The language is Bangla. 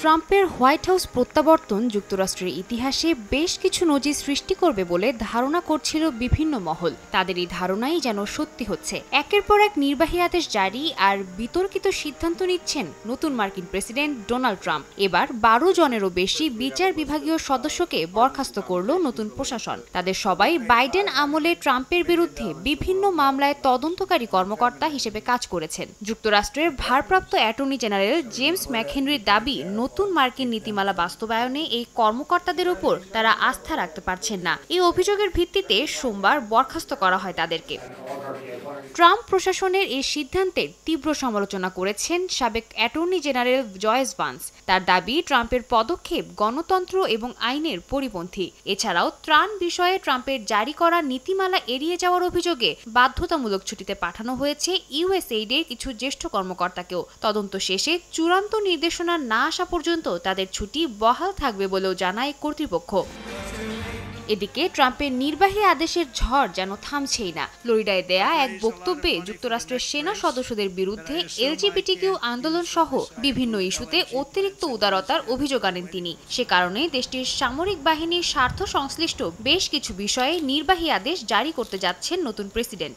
ট্রাম্পের হোয়াইট হাউস প্রত্যাবর্তন যুক্তরাষ্ট্রের ইতিহাসে বেশ কিছু নজির সৃষ্টি করবে বলে ধারণা করছিল বিভিন্ন মহল। তাদের এই ধারণাই যেন সত্যি হচ্ছে। একের পর এক নির্বাহী আদেশ জারি আর বিতর্কিত সিদ্ধান্ত নিচ্ছেন নতুন মার্কিন প্রেসিডেন্ট ডোনাল্ড ট্রাম্প। এবার 12 জনেরও বেশি বিচার বিভাগীয় সদস্যকে বরখাস্ত করল নতুন প্রশাসন। তাদের সবাই বাইডেন আমলে ট্রাম্পের বিরুদ্ধে বিভিন্ন মামলায় তদন্তকারী কর্মকর্তা হিসেবে কাজ করেছেন। যুক্তরাষ্ট্রের ভারপ্রাপ্ত অ্যাটর্নি জেনারেল জেমস ম্যাকহেনরির দাবি, নতুন মার্কিন নীতিমালা বাস্তবায়নে এই কর্মকর্তাদের উপর তারা আস্থা রাখতে পারছেন না। এই অভিযোগের ভিত্তিতে সোমবার বরখাস্ত করা হয় তাদেরকে। ট্রাম্প প্রশাসনের এই সিদ্ধান্তের তীব্র সমালোচনা করেছেন সাবেক অ্যাটর্নি জেনারেল জয়েস ভান্স। তার দাবি, ট্রাম্পের পদক্ষেপ গণতন্ত্র এবং আইনের পরিপন্থী। এছাড়াও ত্রাণ বিষয়ে ট্রাম্পের জারি করা নীতিমালা এড়িয়ে যাওয়ার অভিযোগে বাধ্যতামূলক ছুটিতে পাঠানো হয়েছে ইউএসএইডের কিছু জ্যেষ্ঠ কর্মকর্তাকেও। তদন্ত শেষে চূড়ান্ত নির্দেশনা না আসা পর্যন্ত তাদের ছুটি বহাল থাকবে বলেও জানায় কর্তৃপক্ষ। এদিকে ট্রাম্পের নির্বাহী আদেশের ঝড় যেন থামছেই না। ফ্লোরিডায় দেয়া এক বক্তব্যে যুক্তরাষ্ট্রের সেনা সদস্যদের বিরুদ্ধে এলজিবিটিকিউ আন্দোলন সহ বিভিন্ন ইস্যুতে অতিরিক্ত উদারতার অভিযোগ আনেন তিনি। সে কারণে দেশটির সামরিক বাহিনীর স্বার্থ সংশ্লিষ্ট বেশ কিছু বিষয়ে নির্বাহী আদেশ জারি করতে যাচ্ছেন নতুন প্রেসিডেন্ট।